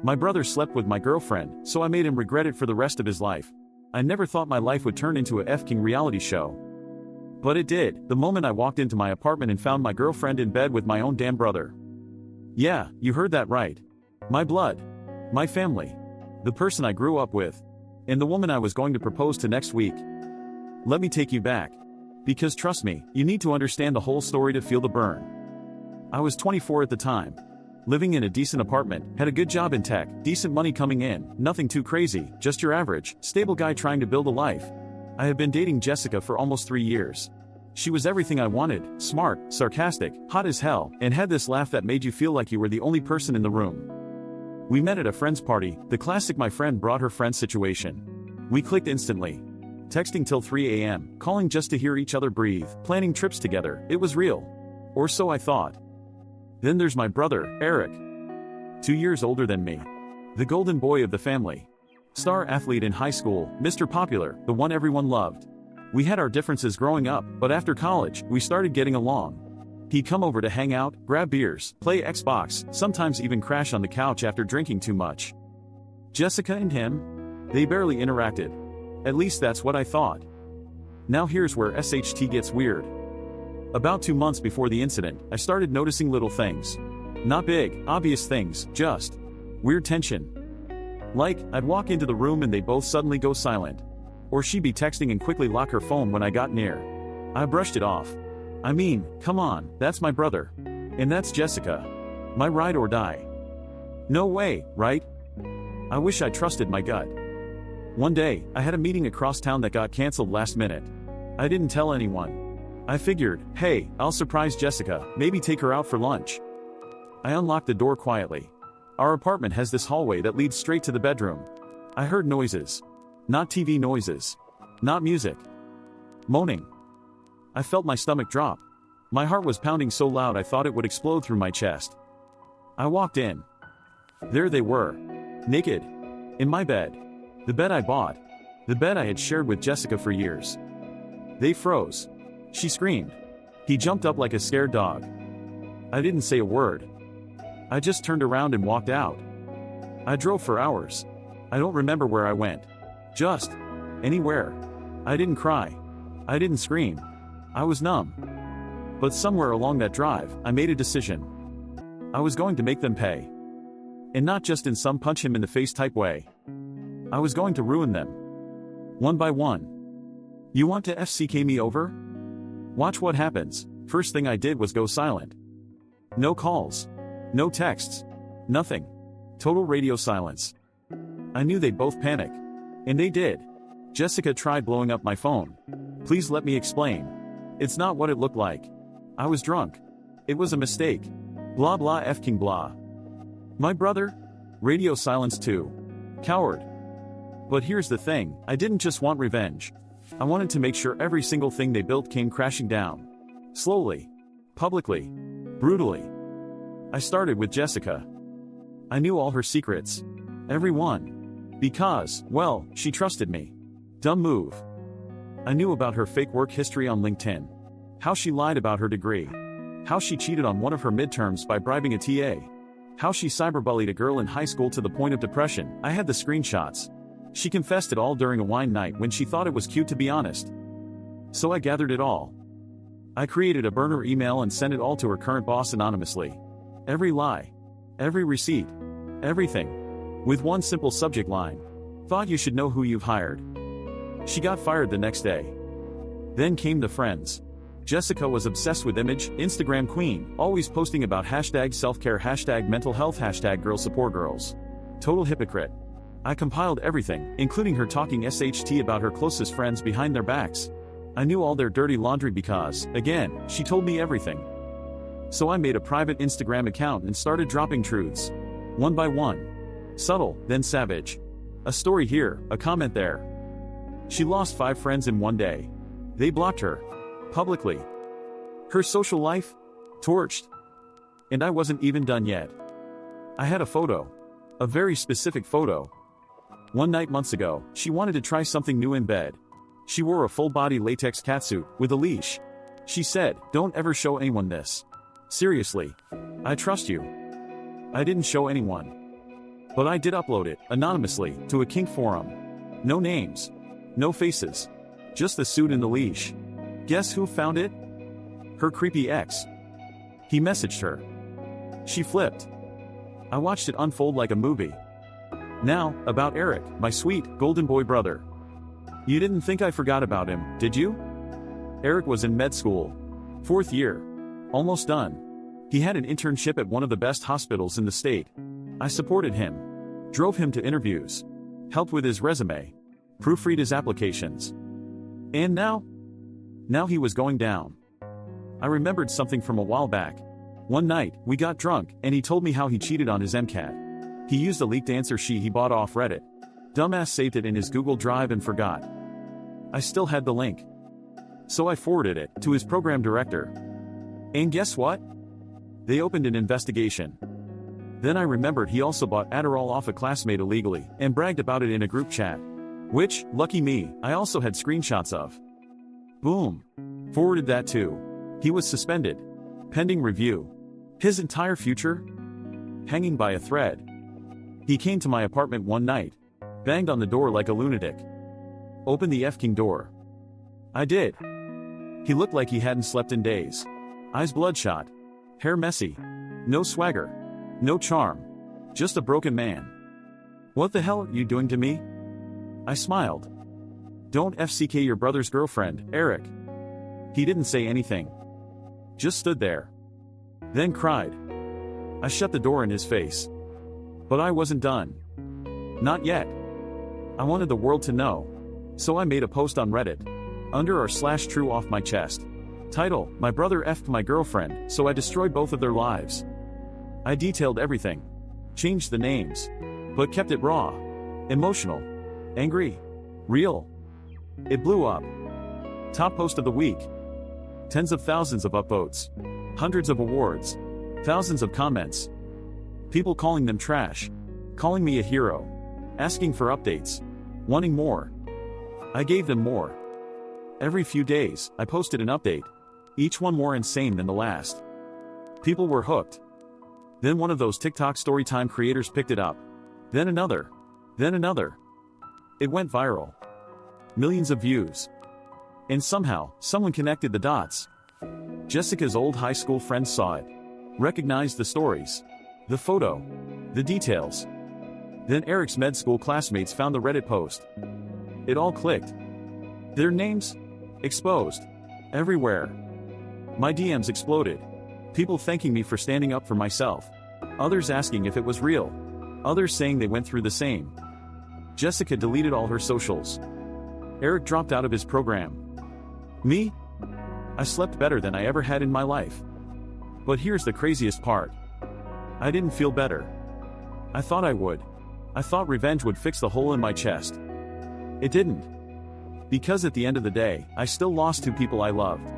My brother slept with my girlfriend, so I made him regret it for the rest of his life. I never thought my life would turn into a F-King reality show. But it did, the moment I walked into my apartment and found my girlfriend in bed with my own damn brother. Yeah, you heard that right. My blood. My family. The person I grew up with. And the woman I was going to propose to next week. Let me take you back. Because trust me, you need to understand the whole story to feel the burn. I was 24 at the time. Living in a decent apartment, had a good job in tech, decent money coming in, nothing too crazy, just your average, stable guy trying to build a life. I had been dating Jessica for almost 3 years. She was everything I wanted, smart, sarcastic, hot as hell, and had this laugh that made you feel like you were the only person in the room. We met at a friend's party, the classic my friend brought her friend situation. We clicked instantly. Texting till 3 a.m., calling just to hear each other breathe, planning trips together, it was real. Or so I thought. Then there's my brother, Eric. 2 years older than me. The golden boy of the family. Star athlete in high school, Mr. Popular, the one everyone loved. We had our differences growing up, but after college, we started getting along. He'd come over to hang out, grab beers, play Xbox, sometimes even crash on the couch after drinking too much. Jessica and him? They barely interacted. At least that's what I thought. Now here's where SHT gets weird. About 2 months before the incident, I started noticing little things. Not big, obvious things, just weird tension. Like, I'd walk into the room and they'd both suddenly go silent. Or she'd be texting and quickly lock her phone when I got near. I brushed it off. I mean, come on, that's my brother. And that's Jessica. My ride or die. No way, right? I wish I trusted my gut. One day, I had a meeting across town that got canceled last minute. I didn't tell anyone. I figured, hey, I'll surprise Jessica, maybe take her out for lunch. I unlocked the door quietly. Our apartment has this hallway that leads straight to the bedroom. I heard noises. Not TV noises. Not music. Moaning. I felt my stomach drop. My heart was pounding so loud I thought it would explode through my chest. I walked in. There they were. Naked. In my bed. The bed I bought. The bed I had shared with Jessica for years. They froze. She screamed. He jumped up like a scared dog. I didn't say a word. I just turned around and walked out. I drove for hours. I don't remember where I went. Just anywhere. I didn't cry. I didn't scream. I was numb. But somewhere along that drive, I made a decision. I was going to make them pay. And not just in some punch him in the face type way. I was going to ruin them. One by one. You want to FCK me over? Watch what happens. First thing I did was go silent. No calls. No texts. Nothing. Total radio silence. I knew they'd both panic. And they did. Jessica tried blowing up my phone. Please let me explain. It's not what it looked like. I was drunk. It was a mistake. Blah blah F-King blah. My brother? Radio silence too. Coward. But here's the thing, I didn't just want revenge. I wanted to make sure every single thing they built came crashing down. Slowly. Publicly. Brutally. I started with Jessica. I knew all her secrets. Every one. Because, well, she trusted me. Dumb move. I knew about her fake work history on LinkedIn. How she lied about her degree. How she cheated on one of her midterms by bribing a TA. How she cyberbullied a girl in high school to the point of depression. I had the screenshots. She confessed it all during a wine night when she thought it was cute to be honest. So I gathered it all. I created a burner email and sent it all to her current boss anonymously. Every lie. Every receipt. Everything. With one simple subject line. Thought you should know who you've hired. She got fired the next day. Then came the friends. Jessica was obsessed with image, Instagram queen, always posting about hashtag self-care, hashtag mental health, hashtag girl support girls. Total hypocrite. I compiled everything, including her talking SHT about her closest friends behind their backs. I knew all their dirty laundry because, again, she told me everything. So I made a private Instagram account and started dropping truths. One by one. Subtle, then savage. A story here, a comment there. She lost 5 friends in one day. They blocked her. Publicly. Her social life? Torched. And I wasn't even done yet. I had a photo. A very specific photo. One night months ago, she wanted to try something new in bed. She wore a full-body latex catsuit, with a leash. She said, "Don't ever show anyone this. Seriously. I trust you." I didn't show anyone. But I did upload it, anonymously, to a kink forum. No names. No faces. Just the suit and the leash. Guess who found it? Her creepy ex. He messaged her. She flipped. I watched it unfold like a movie. Now, about Eric, my sweet, golden boy brother. You didn't think I forgot about him, did you? Eric was in med school. 4th year. Almost done. He had an internship at one of the best hospitals in the state. I supported him. Drove him to interviews. Helped with his resume. Proofread his applications. And now? Now he was going down. I remembered something from a while back. One night, we got drunk, and he told me how he cheated on his MCAT. He used a leaked answer sheet he bought off Reddit. Dumbass saved it in his Google Drive and forgot. I still had the link. So I forwarded it to his program director. And guess what? They opened an investigation. Then I remembered he also bought Adderall off a classmate illegally and bragged about it in a group chat. Which, lucky me, I also had screenshots of. Boom. Forwarded that too. He was suspended. Pending review. His entire future? Hanging by a thread. He came to my apartment one night. Banged on the door like a lunatic. Open the F-king door. I did. He looked like he hadn't slept in days. Eyes bloodshot. Hair messy. No swagger. No charm. Just a broken man. What the hell are you doing to me? I smiled. Don't FCK your brother's girlfriend, Eric. He didn't say anything. Just stood there. Then cried. I shut the door in his face. But I wasn't done. Not yet. I wanted the world to know. So I made a post on Reddit. Under /true off my chest. Title, My brother effed my girlfriend, so I destroyed both of their lives. I detailed everything. Changed the names. But kept it raw. Emotional. Angry. Real. It blew up. Top post of the week. Tens of thousands of upvotes. Hundreds of awards. Thousands of comments. People calling them trash. Calling me a hero. Asking for updates. Wanting more. I gave them more. Every few days, I posted an update. Each one more insane than the last. People were hooked. Then one of those TikTok storytime creators picked it up. Then another. Then another. It went viral. Millions of views. And somehow, someone connected the dots. Jessica's old high school friends saw it. Recognized the stories. The photo. The details. Then Eric's med school classmates found the Reddit post. It all clicked. Their names? Exposed. Everywhere. My DMs exploded. People thanking me for standing up for myself. Others asking if it was real. Others saying they went through the same. Jessica deleted all her socials. Eric dropped out of his program. Me? I slept better than I ever had in my life. But here's the craziest part. I didn't feel better. I thought I would. I thought revenge would fix the hole in my chest. It didn't. Because at the end of the day, I still lost two people I loved.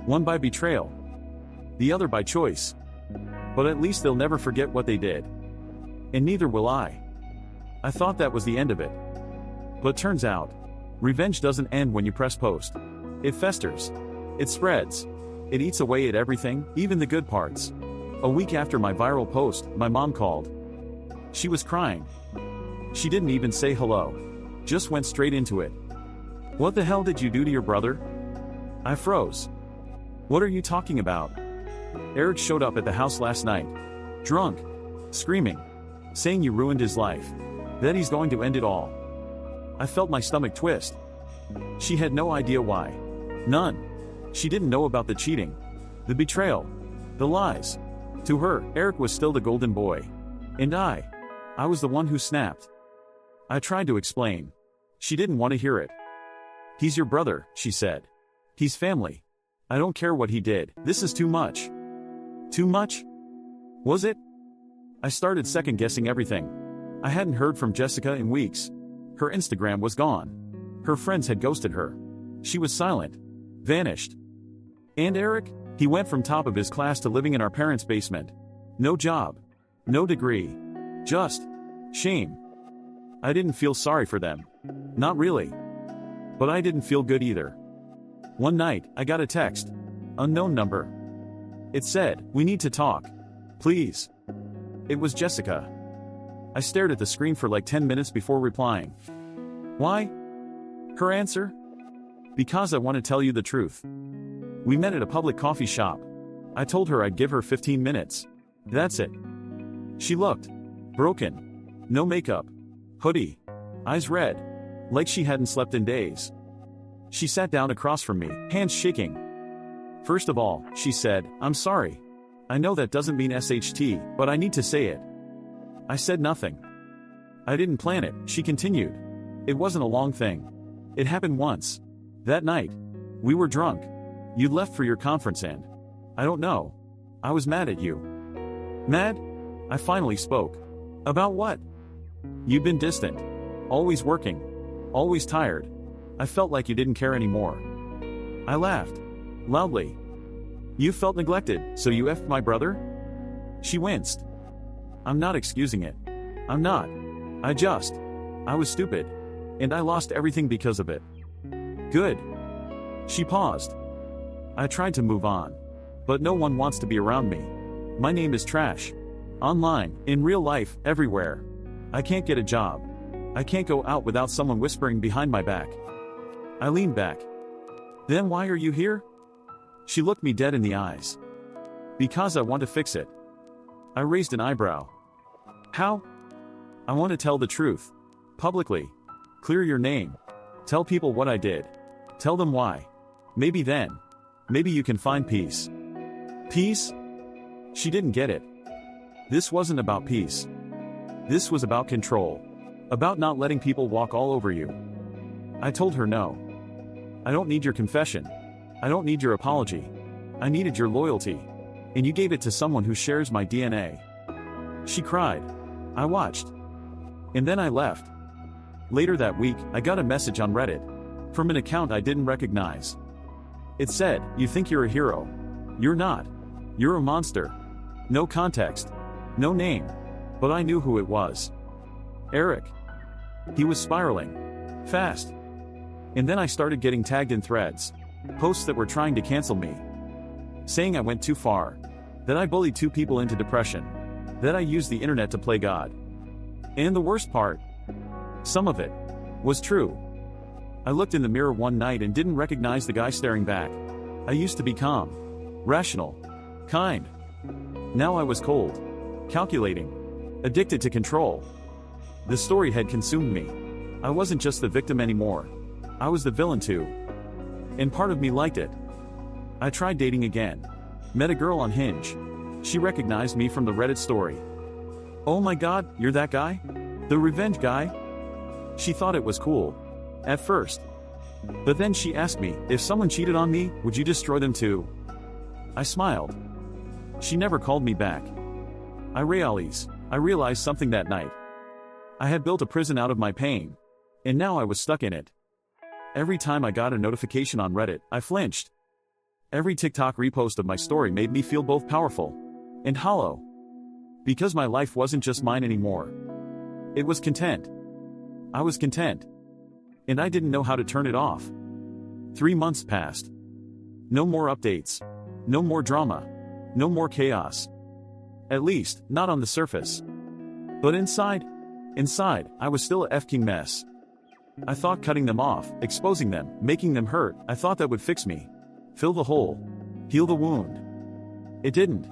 One by betrayal. The other by choice. But at least they'll never forget what they did. And neither will I. I thought that was the end of it. But turns out, revenge doesn't end when you press post. It festers. It spreads. It eats away at everything, even the good parts. A week after my viral post, my mom called. She was crying. She didn't even say hello. Just went straight into it. What the hell did you do to your brother? I froze. What are you talking about? Eric showed up at the house last night. Drunk. Screaming. Saying you ruined his life. That he's going to end it all. I felt my stomach twist. She had no idea why. None. She didn't know about the cheating. The betrayal. The lies. To her, Eric was still the golden boy. And I was the one who snapped. I tried to explain. She didn't want to hear it. He's your brother, she said. He's family. I don't care what he did. This is too much. Too much? Was it? I started second-guessing everything. I hadn't heard from Jessica in weeks. Her Instagram was gone. Her friends had ghosted her. She was silent. Vanished. And Eric? He went from top of his class to living in our parents' basement. No job. No degree. Just shame. I didn't feel sorry for them. Not really. But I didn't feel good either. One night, I got a text. Unknown number. It said, "We need to talk. Please." It was Jessica. I stared at the screen for like 10 minutes before replying. Why? Her answer? Because I want to tell you the truth. We met at a public coffee shop. I told her I'd give her 15 minutes. That's it. She looked broken. No makeup. Hoodie. Eyes red. Like she hadn't slept in days. She sat down across from me, hands shaking. First of all, she said, I'm sorry. I know that doesn't mean SHT, but I need to say it. I said nothing. I didn't plan it, she continued. It wasn't a long thing. It happened once. That night. We were drunk. You left for your conference and I don't know. I was mad at you. Mad? I finally spoke. About what? You'd been distant. Always working. Always tired. I felt like you didn't care anymore. I laughed. Loudly. You felt neglected, so you effed my brother? She winced. I'm not excusing it. I'm not. I was stupid. And I lost everything because of it. Good. She paused. I tried to move on. But no one wants to be around me. My name is trash. Online, in real life, everywhere. I can't get a job. I can't go out without someone whispering behind my back. I leaned back. Then why are you here? She looked me dead in the eyes. Because I want to fix it. I raised an eyebrow. How? I want to tell the truth. Publicly. Clear your name. Tell people what I did. Tell them why. Maybe then. Maybe you can find peace. Peace? She didn't get it. This wasn't about peace. This was about control. About not letting people walk all over you. I told her no. I don't need your confession. I don't need your apology. I needed your loyalty. And you gave it to someone who shares my DNA. She cried. I watched. And then I left. Later that week, I got a message on Reddit. From an account I didn't recognize. It said, you think you're a hero. You're not. You're a monster. No context. No name. But I knew who it was. Eric. He was spiraling. Fast. And then I started getting tagged in threads. Posts that were trying to cancel me. Saying I went too far. That I bullied 2 people into depression. That I used the internet to play God. And the worst part. Some of it. Was true. I looked in the mirror one night and didn't recognize the guy staring back. I used to be calm. Rational. Kind. Now I was cold. Calculating. Addicted to control. The story had consumed me. I wasn't just the victim anymore. I was the villain too. And part of me liked it. I tried dating again. Met a girl on Hinge. She recognized me from the Reddit story. Oh my god, you're that guy? The revenge guy? She thought it was cool. At first. But then she asked me, if someone cheated on me, would you destroy them too? I smiled. She never called me back. I realized something that night. I had built a prison out of my pain. And now I was stuck in it. Every time I got a notification on Reddit, I flinched. Every TikTok repost of my story made me feel both powerful and hollow. Because my life wasn't just mine anymore. It was content. I was content. And I didn't know how to turn it off. 3 months passed. No more updates. No more drama. No more chaos. At least, not on the surface. But inside, I was still a f-king mess. I thought cutting them off, exposing them, making them hurt, I thought that would fix me. Fill the hole. Heal the wound. It didn't.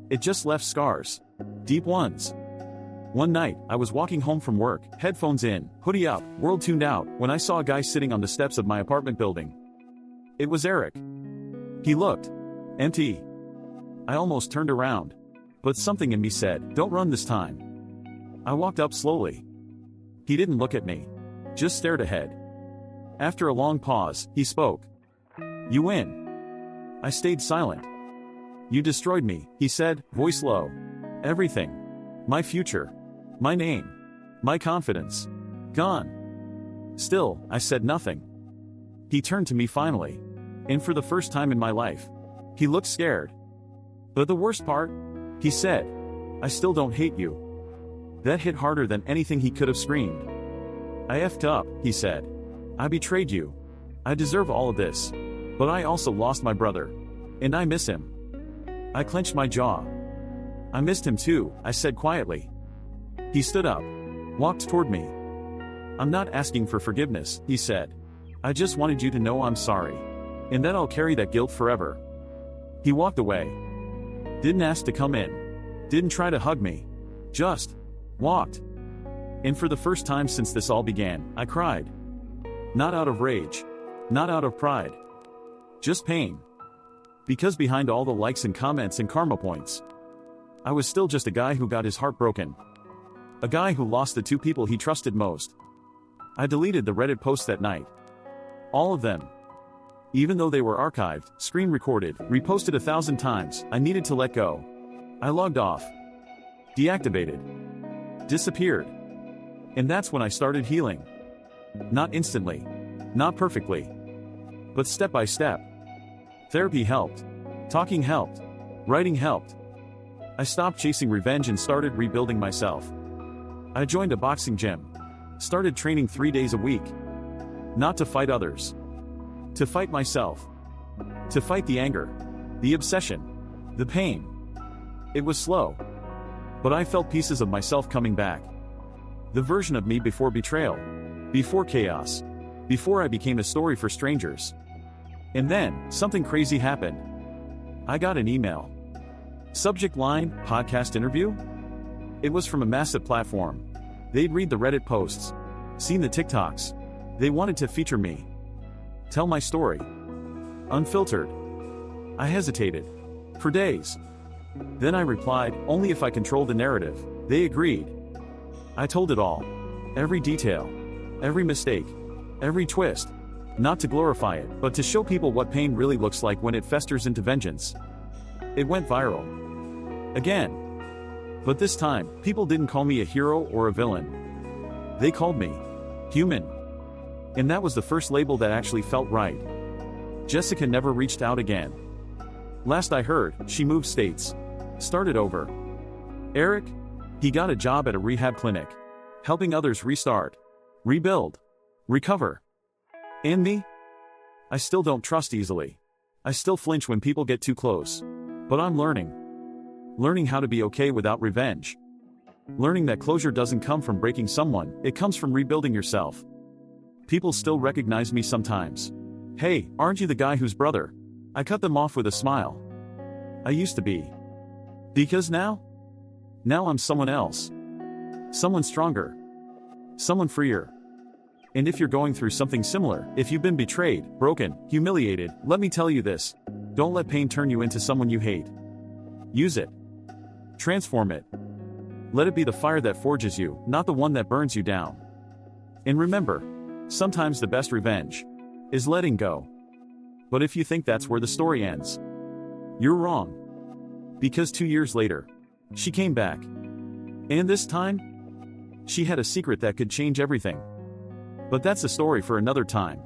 It just left scars. Deep ones. One night, I was walking home from work, headphones in, hoodie up, world tuned out, when I saw a guy sitting on the steps of my apartment building. It was Eric. He looked empty. I almost turned around. But something in me said, don't run this time. I walked up slowly. He didn't look at me. Just stared ahead. After a long pause, he spoke. You win. I stayed silent. You destroyed me, he said, voice low. Everything. My future. My name. My confidence. Gone. Still, I said nothing. He turned to me finally. And for the first time in my life. He looked scared. But the worst part? He said. I still don't hate you. That hit harder than anything he could have screamed. I effed up, he said. I betrayed you. I deserve all of this. But I also lost my brother. And I miss him. I clenched my jaw. I missed him too, I said quietly. He stood up, walked toward me. "I'm not asking for forgiveness," he said. "I just wanted you to know I'm sorry. And that I'll carry that guilt forever." He walked away. Didn't ask to come in. Didn't try to hug me. Just walked. And for the first time since this all began, I cried. Not out of rage. Not out of pride. Just pain. Because behind all the likes and comments and karma points, I was still just a guy who got his heart broken. A guy who lost the two people he trusted most. I deleted the Reddit posts that night. All of them. Even though they were archived, screen recorded, reposted 1,000 times, I needed to let go. I logged off. Deactivated. Disappeared. And that's when I started healing. Not instantly. Not perfectly. But step by step. Therapy helped. Talking helped. Writing helped. I stopped chasing revenge and started rebuilding myself. I joined a boxing gym. Started training 3 days a week. Not to fight others. To fight myself. To fight the anger. The obsession. The pain. It was slow. But I felt pieces of myself coming back. The version of me before betrayal. Before chaos. Before I became a story for strangers. And then, something crazy happened. I got an email. Subject line, podcast interview? It was from a massive platform. They'd read the Reddit posts. Seen the TikToks. They wanted to feature me. Tell my story. Unfiltered. I hesitated. For days. Then I replied, only if I control the narrative. They agreed. I told it all. Every detail. Every mistake. Every twist. Not to glorify it, but to show people what pain really looks like when it festers into vengeance. It went viral. Again. But this time, people didn't call me a hero or a villain. They called me human. And that was the first label that actually felt right. Jessica never reached out again. Last I heard, she moved states. Started over. Eric? He got a job at a rehab clinic. Helping others restart. Rebuild. Recover. And me? I still don't trust easily. I still flinch when people get too close. But I'm learning. Learning how to be okay without revenge. Learning that closure doesn't come from breaking someone, it comes from rebuilding yourself. People still recognize me sometimes. Hey, aren't you the guy whose brother? I cut them off with a smile. I used to be. Because now? Now I'm someone else. Someone stronger. Someone freer. And if you're going through something similar, if you've been betrayed, broken, humiliated, let me tell you this. Don't let pain turn you into someone you hate. Use it. Transform it. Let it be the fire that forges you, not the one that burns you down. And remember, sometimes the best revenge is letting go. But if you think that's where the story ends, you're wrong. Because 2 years later, she came back. And this time, she had a secret that could change everything. But that's a story for another time.